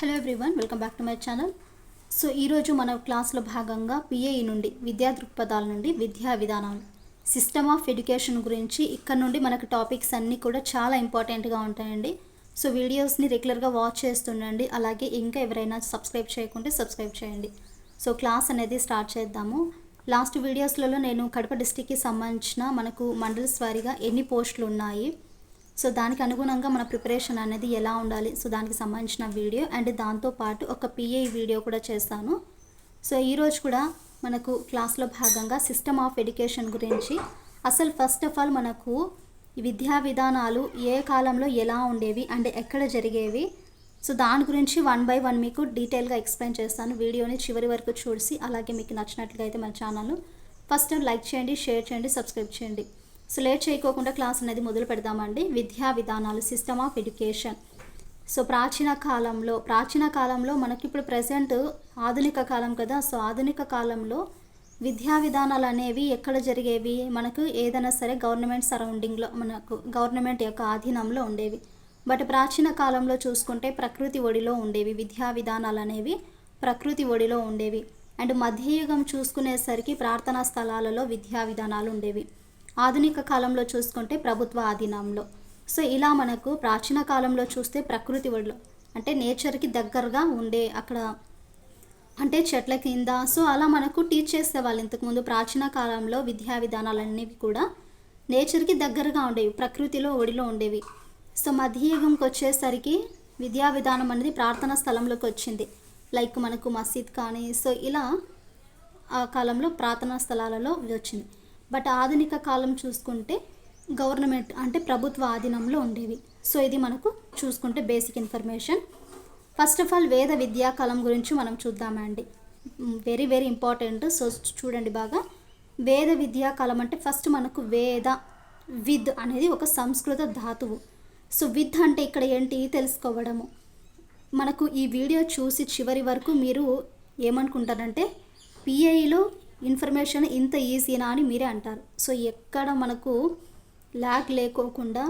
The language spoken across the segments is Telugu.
Hello everyone, welcome back to my channel. So ఈరోజు మన క్లాస్లో భాగంగా పిఏఈ నుండి విద్యా దృక్పథాల నుండి విద్యా విధానాలు సిస్టమ్ ఆఫ్ ఎడ్యుకేషన్ గురించి ఇక్కడ నుండి మనకు టాపిక్స్ అన్నీ కూడా చాలా ఇంపార్టెంట్గా ఉంటాయండి. సో వీడియోస్ని రెగ్యులర్గా వాచ్ చేస్తుండండి. అలాగే ఇంకా ఎవరైనా సబ్స్క్రైబ్ చేయకుంటే సబ్స్క్రైబ్ చేయండి. సో క్లాస్ అనేది స్టార్ట్ చేద్దాము. లాస్ట్ వీడియోస్లలో నేను కడప డిస్టిక్కి సంబంధించిన మనకు మండల్స్ వారీగా ఎన్ని పోస్టులు ఉన్నాయి, సో దానికి అనుగుణంగా మన ప్రిపరేషన్ అనేది ఎలా ఉండాలి, సో దానికి సంబంధించిన వీడియో అండ్ దాంతోపాటు ఒక పిఏఈ వీడియో కూడా చేస్తాను. సో ఈరోజు కూడా మనకు క్లాస్లో భాగంగా సిస్టమ్ ఆఫ్ ఎడ్యుకేషన్ గురించి, అసలు ఫస్ట్ ఆఫ్ ఆల్ మనకు విద్యా విధానాలు ఏ కాలంలో ఎలా ఉండేవి అండ్ ఎక్కడ జరిగేవి, సో దాని గురించి 1 by 1 మీకు డీటెయిల్గా ఎక్స్ప్లెయిన్ చేస్తాను. వీడియోని చివరి వరకు చూసి అలాగే మీకు నచ్చినట్లుగా అయితే మన ఛానల్ ఫస్ట్ లైక్ చేయండి, షేర్ చేయండి, సబ్స్క్రైబ్ చేయండి. సో లేట్ చేయకోకుండా క్లాస్ అనేది మొదలు పెడదామండి. విద్యా విధానాలు సిస్టమ్ ఆఫ్ ఎడ్యుకేషన్. సో ప్రాచీన కాలంలో మనకి ఇప్పుడు ప్రజెంట్ ఆధునిక కాలం కదా. సో ఆధునిక కాలంలో విద్యా విధానాలు అనేవి ఎక్కడ జరిగేవి, మనకు ఏదైనా సరే గవర్నమెంట్ సరౌండింగ్లో, మనకు గవర్నమెంట్ యొక్క ఆధీనంలో ఉండేవి. బట్ ప్రాచీన కాలంలో చూసుకుంటే ప్రకృతి ఒడిలో ఉండేవి. విద్యా విధానాలు అనేవి ప్రకృతి ఒడిలో ఉండేవి. అండ్ మధ్యయుగం చూసుకునేసరికి ప్రార్థనా స్థలాలలో విద్యా విధానాలు ఉండేవి. ఆధునిక కాలంలో చూసుకుంటే ప్రభుత్వ ఆధీనంలో. సో ఇలా మనకు ప్రాచీన కాలంలో చూస్తే ప్రకృతి ఒడిలో అంటే నేచర్కి దగ్గరగా ఉండే, అక్కడ అంటే చెట్ల కింద, సో అలా మనకు టీచ్ చేసేవాళ్ళు. ఇంతకుముందు ప్రాచీన కాలంలో విద్యా విధానాలనేవి కూడా నేచర్కి దగ్గరగా ఉండేవి, ప్రకృతిలో ఒడిలో ఉండేవి. సో మధ్యయుగంకి వచ్చేసరికి విద్యా విధానం అనేది ప్రార్థనా స్థలంలోకి వచ్చింది. లైక్ మనకు మసీద్ కానీ, సో ఇలా ఆ కాలంలో ప్రార్థనా స్థలాలలో వచ్చింది. బట్ ఆధునిక కాలం చూసుకుంటే గవర్నమెంట్ అంటే ప్రభుత్వ ఆధీనంలో ఉండేవి. సో ఇది మనకు చూసుకుంటే basic information. First of all వేద విద్యా కాలం గురించి మనం చూద్దామండి. Very very important. సో చూడండి బాగా. వేద విద్యా కాలం అంటే ఫస్ట్ మనకు విద్ అనేది ఒక సంస్కృత ధాతువు. సో విద్ అంటే ఇక్కడ ఏంటి తెలుసుకోవడము. మనకు ఈ వీడియో చూసి చివరి వరకు మీరు ఏమనుకుంటారంటే పిఐలో ఇన్ఫర్మేషన్ ఇంత ఈజీనా అని మీరే అంటారు. సో ఎక్కడ మనకు ల్యాగ్ లేకోకుండా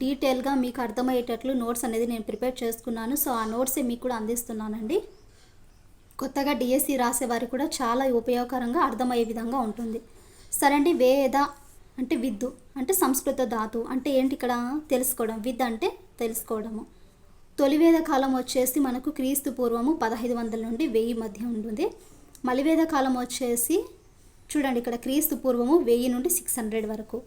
డీటెయిల్గా మీకు అర్థమయ్యేటట్లు నోట్స్ అనేది నేను ప్రిపేర్ చేసుకున్నాను. సో ఆ నోట్సే మీకు కూడా అందిస్తున్నానండి. కొత్తగా డిఎస్సి రాసేవారికి కూడా చాలా ఉపయోగకరంగా అర్థమయ్యే విధంగా ఉంటుంది. సరే అండి. వేద అంటే విద్దు అంటే సంస్కృత ధాతు అంటే ఏంటి ఇక్కడ తెలుసుకోవడం. విద్ అంటే తెలుసుకోవడము. తొలివేద కాలం వచ్చేసి మనకు క్రీస్తు పూర్వము 1500 నుండి 1000 మధ్య ఉంటుంది. మలివేద కాలం వచ్చేసి చూడండి ఇక్కడ క్రీస్తు పూర్వము 1000 నుండి 600 వరకు.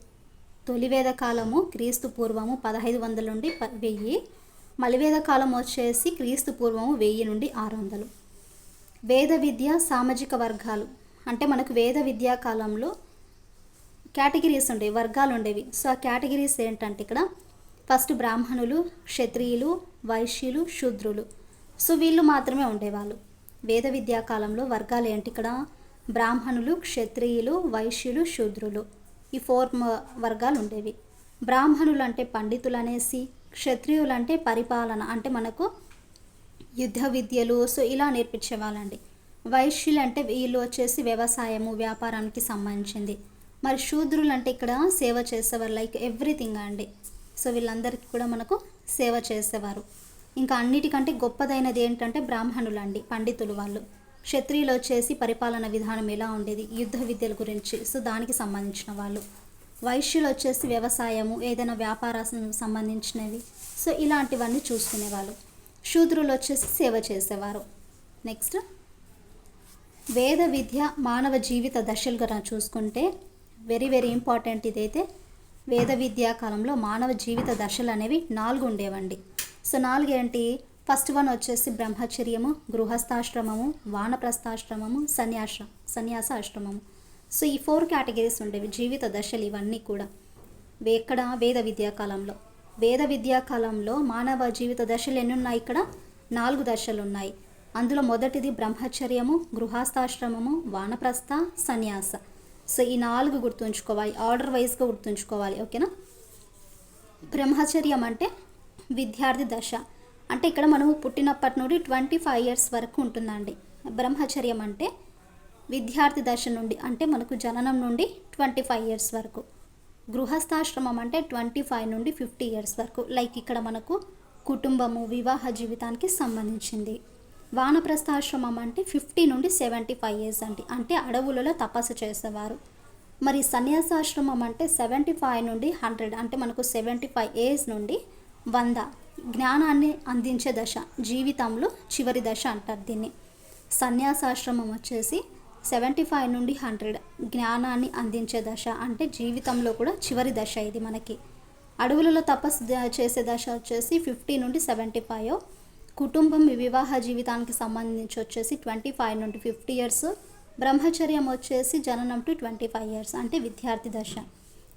తొలివేద కాలము క్రీస్తు పూర్వము 1500 నుండి 1000. మలివేద కాలం వచ్చేసి క్రీస్తు పూర్వము 1000 నుండి 600. వేద విద్య సామాజిక వర్గాలు అంటే మనకు వేద విద్యా కాలంలో కేటగిరీస్ ఉండేవి, వర్గాలు ఉండేవి. సో ఆ కేటగిరీస్ ఏంటంటే ఇక్కడ ఫస్ట్ బ్రాహ్మణులు, క్షత్రియులు, వైశ్యులు, శూద్రులు. సో వీళ్ళు మాత్రమే ఉండేవాళ్ళు. వేద విద్యా కాలంలో వర్గాలు ఏంటి ఇక్కడ బ్రాహ్మణులు, క్షత్రియులు, వైశ్యులు, శూద్రులు. ఈ 4 వర్గాలు ఉండేవి. బ్రాహ్మణులు అంటే పండితులు అనేసి, క్షత్రియులు అంటే పరిపాలన అంటే మనకు యుద్ధ విద్యలు, సో ఇలా నేర్పించేవాళ్ళండి. వైశ్యులు అంటే వీళ్ళు వచ్చేసి వ్యవసాయము, వ్యాపారానికి సంబంధించింది. మరి శూద్రులు అంటే ఇక్కడ సేవ చేసేవారు, లైక్ ఎవ్రీథింగ్ అండి. సో వీళ్ళందరికీ కూడా మనకు సేవ చేసేవారు. ఇంకా అన్నిటికంటే గొప్పదైనది ఏంటంటే బ్రాహ్మణులు అండి, పండితులు వాళ్ళు. క్షత్రియులు వచ్చేసి పరిపాలన విధానం ఎలా ఉండేది, యుద్ధ విద్యల గురించి, సో దానికి సంబంధించిన వాళ్ళు. వైశ్యులు వచ్చేసి వ్యవసాయము, ఏదైనా వ్యాపార సంబంధించినవి, సో ఇలాంటివన్నీ చూసుకునేవాళ్ళు. శూద్రులు వచ్చేసి సేవ చేసేవారు. నెక్స్ట్ వేద విద్య మానవ జీవిత దశలుగా చూసుకుంటే వెరీ వెరీ ఇంపార్టెంట్. ఇదైతే వేద విద్యా కాలంలో మానవ జీవిత దశలు అనేవి 4 ఉండేవండి. సో 4 ఏంటి, ఫస్ట్ వన్ వచ్చేసి బ్రహ్మచర్యము, గృహస్థాశ్రమము, వానప్రస్థాశ్రమము, సన్యాస ఆశ్రమము. సో ఈ 4 కేటగిరీస్ ఉండేవి జీవిత దశలు. ఇవన్నీ కూడా ఎక్కడ వేద విద్యా కాలంలో. వేద విద్యా కాలంలో మానవ జీవిత దశలు ఎన్ని ఉన్నాయి, ఇక్కడ 4 దశలు ఉన్నాయి. అందులో మొదటిది బ్రహ్మచర్యము, గృహస్థాశ్రమము, వానప్రస్థ, సన్యాస. సో ఈ 4 గుర్తుంచుకోవాలి, ఆర్డర్ వైజ్గా గుర్తుంచుకోవాలి, ఓకేనా. బ్రహ్మచర్యం అంటే విద్యార్థి దశ అంటే ఇక్కడ మనము పుట్టినప్పటి నుండి 25 years వరకు ఉంటుందండి. బ్రహ్మచర్యం అంటే విద్యార్థి దశ నుండి అంటే మనకు జననం నుండి 25 years వరకు. గృహస్థాశ్రమం అంటే 25 నుండి 50 years వరకు. లైక్ ఇక్కడ మనకు కుటుంబము, వివాహ జీవితానికి సంబంధించింది. వానప్రస్థాశ్రమం అంటే 50 నుండి 75 ఇయర్స్ అంటే అడవులలో తపస్సు చేసేవారు. మరి సన్యాసాశ్రమం అంటే 75 నుండి 100 అంటే మనకు 75 ఏజ్ నుండి 100 జ్ఞానాన్ని అందించే దశ, జీవితంలో చివరి దశ అంటారు దీన్ని. సన్యాసాశ్రమం వచ్చేసి 75 నుండి 100 జ్ఞానాన్ని అందించే దశ అంటే జీవితంలో కూడా చివరి దశ ఇది మనకి. అడవులలో తపస్సు చేసే దశ వచ్చేసి 50 నుండి 75. కుటుంబం, వివాహ జీవితానికి సంబంధించి వచ్చేసి 25 నుండి 50 ఇయర్స్. బ్రహ్మచర్యం వచ్చేసి జననం టు 25 ఇయర్స్ అంటే విద్యార్థి దశ.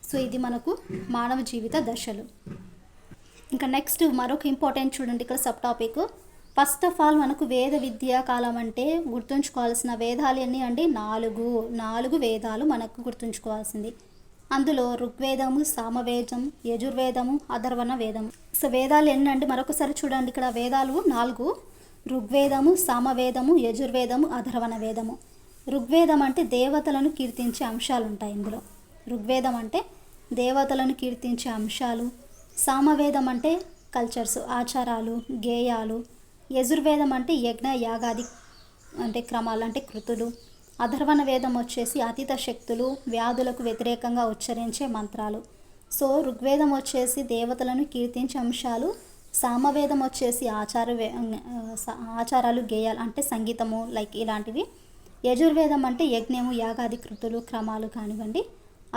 సో ఇది మనకు మానవ జీవిత దశలు. ఇంకా నెక్స్ట్ మరొక ఇంపార్టెంట్ చూడండి ఇక్కడ sub topic. First of all మనకు వేద విద్యా కాలం అంటే గుర్తుంచుకోవాల్సిన వేదాలు ఎన్ని అంటే 4 వేదాలు మనకు గుర్తుంచుకోవాల్సింది. అందులో ఋగ్వేదము, సామవేదం, యజుర్వేదము, అథర్వణ వేదము. సో వేదాలు ఎన్నంటే మరొకసారి చూడండి ఇక్కడ వేదాలు 4: ఋగ్వేదము, సామవేదము, యజుర్వేదము, అథర్వణ వేదము. ఋగ్వేదం అంటే దేవతలను కీర్తించే అంశాలు ఉంటాయి ఇందులో. ఋగ్వేదం అంటే దేవతలను కీర్తించే అంశాలు. సామవేదం అంటే కల్చర్స్, ఆచారాలు, గేయాలు. యజుర్వేదం అంటే యజ్ఞ యాగాది అంటే క్రమాలు అంటే కృతులు. అథర్వణ వేదం వచ్చేసి అతీత శక్తులు, వ్యాధులకు వ్యతిరేకంగా ఉచ్చరించే మంత్రాలు. సో ఋగ్వేదం వచ్చేసి దేవతలను కీర్తించే అంశాలు. సామవేదం వచ్చేసి ఆచారాలు, గేయాలు అంటే సంగీతము లైక్ ఇలాంటివి. యజుర్వేదం అంటే యజ్ఞము, యాగాది కృతులు, క్రమాలు కానివ్వండి.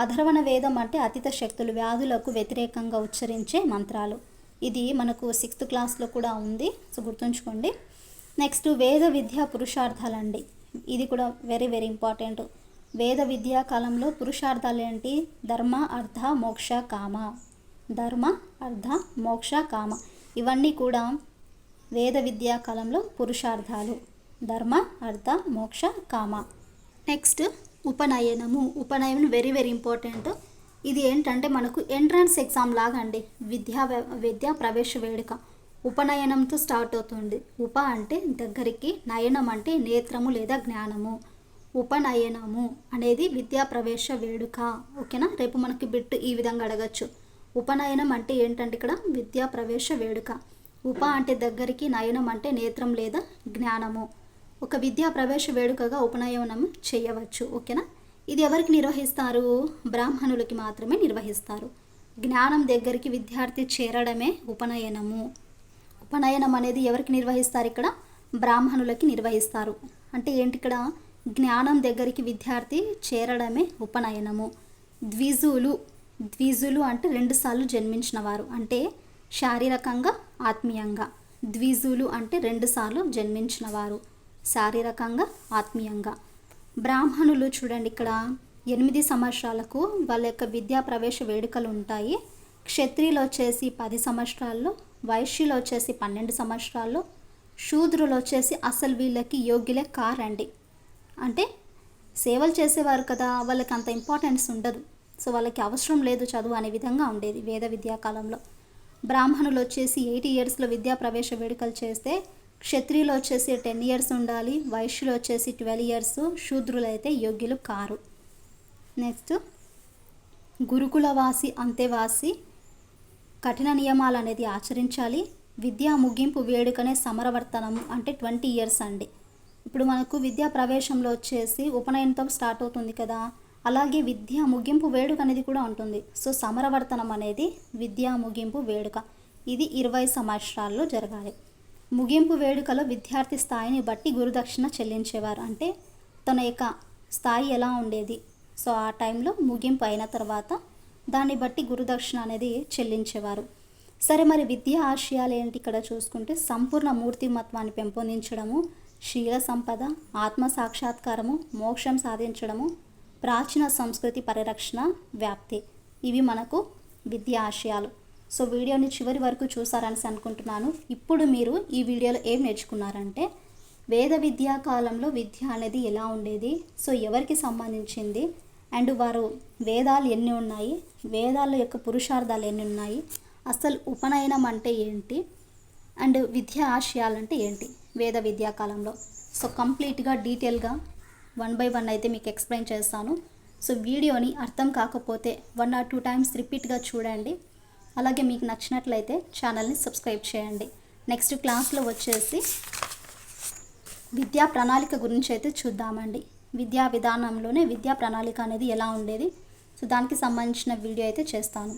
అథర్వణ వేదం అంటే అతీత శక్తులు, వ్యాధులకు వ్యతిరేకంగా ఉచ్చరించే మంత్రాలు. ఇది మనకు 6th క్లాస్లో కూడా ఉంది, సో గుర్తుంచుకోండి. నెక్స్ట్ వేద విద్యా పురుషార్థాలండి. ఇది కూడా వెరీ వెరీ ఇంపార్టెంట్. వేద విద్యా కాలంలో పురుషార్థాలు ఏంటి? ధర్మ, అర్థ, మోక్ష, కామ. ధర్మ, అర్థ, మోక్ష, కామ ఇవన్నీ కూడా వేద విద్యా కాలంలో పురుషార్థాలు. ధర్మ, అర్థ, మోక్ష, కామ. నెక్స్ట్ ఉపనయనము. ఉపనయనం వెరీ వెరీ ఇంపార్టెంట్. ఇది ఏంటంటే మనకు ఎంట్రన్స్ ఎగ్జామ్ లాగా అండి. విద్యా ప్రవేశ వేడుక ఉపనయనంతో స్టార్ట్ అవుతుంది. ఉప అంటే దగ్గరికి, నయనం అంటే నేత్రము లేదా జ్ఞానము. ఉపనయనము అనేది విద్యా ప్రవేశ వేడుక. ఓకేనా? రేపు మనకి బిట్ ఈ విధంగా అడగచ్చు. ఉపనయనం అంటే ఏంటంటే ఇక్కడ విద్యా ప్రవేశ వేడుక. ఉప అంటే దగ్గరికి, నయనం అంటే నేత్రం లేదా జ్ఞానము. ఒక విద్యా ప్రవేశ వేడుకగా ఉపనయనం చేయవచ్చు. ఓకేనా? ఇది ఎవరికి నిర్వహిస్తారు? బ్రాహ్మణులకి మాత్రమే నిర్వహిస్తారు. జ్ఞానం దగ్గరికి విద్యార్థి చేరడమే ఉపనయనము. ఉపనయనం అనేది ఎవరికి నిర్వహిస్తారు? ఇక్కడ బ్రాహ్మణులకి నిర్వహిస్తారు. అంటే ఏంటి? ఇక్కడ జ్ఞానం దగ్గరికి విద్యార్థి చేరడమే ఉపనయనము. ద్విజులు అంటే 2 సార్లు జన్మించిన వారు, అంటే శారీరకంగా, ఆత్మీయంగా. ద్విజులు అంటే 2 సార్లు జన్మించిన వారు, శారీరకంగా, ఆత్మీయంగా. బ్రాహ్మణులు చూడండి ఇక్కడ 8 సంవత్సరాలకు వాళ్ళ యొక్క విద్యా ప్రవేశ వేడుకలు ఉంటాయి. క్షత్రియులు వచ్చేసి 10 సంవత్సరాల్లో, వైశ్యులు వచ్చేసి 12 సంవత్సరాల్లో, శూద్రులు వచ్చేసి అసలు వీళ్ళకి యోగ్యులే కారండి. అంటే సేవలు చేసేవారు కదా, వాళ్ళకి అంత ఇంపార్టెన్స్ ఉండదు. సో వాళ్ళకి అవసరం లేదు చదువు అనే విధంగా ఉండేది వేద విద్యా కాలంలో. బ్రాహ్మణులు వచ్చేసి 8 ఇయర్స్లో విద్యా ప్రవేశ వేడుకలు చేస్తే, క్షత్రియులు వచ్చేసి 10 ఇయర్స్ ఉండాలి, వైశ్యులు వచ్చేసి 12 ఇయర్స్, శూద్రులు అయితే యోగ్యులు కారు. నెక్స్ట్ గురుకులవాసి, అంతేవాసి కఠిన నియమాలు అనేది ఆచరించాలి. విద్యా ముగింపు వేడుకనే సమరవర్తనము అంటే 20 ఇయర్స్ అండి. ఇప్పుడు మనకు విద్యా ప్రవేశంలో వచ్చేసి ఉపనయనంతో స్టార్ట్ అవుతుంది కదా, అలాగే విద్యా ముగింపు వేడుక అనేది కూడా ఉంటుంది. సో సమరవర్తనం అనేది విద్యా ముగింపు వేడుక. ఇది 20 సంవత్సరాల్లో జరగాలి. ముగింపు వేడుకలో విద్యార్థి స్థాయిని బట్టి గురుదక్షిణ చెల్లించేవారు. అంటే తన యొక్క స్థాయి ఎలా ఉండేది, సో ఆ టైంలో ముగింపు అయిన తర్వాత దాన్ని బట్టి గురుదక్షిణ అనేది చెల్లించేవారు. సరే, మరి విద్యా ఆశయాలు ఏంటి? ఇక్కడ చూసుకుంటే సంపూర్ణ మూర్తిమత్వాన్ని పెంపొందించడము, శీల సంపద, ఆత్మ సాక్షాత్కారము, మోక్షం సాధించడము, ప్రాచీన సంస్కృతి పరిరక్షణ, వ్యాప్తి. ఇవి మనకు విద్యా ఆశయాలు. సో వీడియోని చివరి వరకు చూసారని అనుకుంటున్నాను. ఇప్పుడు మీరు ఈ వీడియోలో ఏం నేర్చుకున్నారంటే వేద విద్యా కాలంలో విద్య అనేది ఎలా ఉండేది, సో ఎవరికి సంబంధించింది, అండ్ వారు వేదాలు ఎన్ని ఉన్నాయి, వేదాల యొక్క పురుషార్థాలు ఎన్ని ఉన్నాయి, అసలు ఉపనయనం అంటే ఏంటి, అండ్ విద్యా ఆశయాలు అంటే ఏంటి వేద విద్యా కాలంలో. సో కంప్లీట్గా డీటెయిల్గా 1 by 1 అయితే మీకు ఎక్స్ప్లెయిన్ చేస్తాను. సో వీడియోని అర్థం కాకపోతే 1 or 2 times రిపీట్గా చూడండి. అలాగే మీకు నచ్చినట్లయితే ఛానల్ని సబ్స్క్రైబ్ చేయండి. నెక్స్ట్ క్లాస్లో వచ్చేసి విద్యా ప్రణాళిక గురించి అయితే చూద్దామండి. విద్యా విధానంలోనే విద్యా ప్రణాళిక అనేది ఎలా ఉండేది, సో దానికి సంబంధించిన వీడియో అయితే చేస్తాను.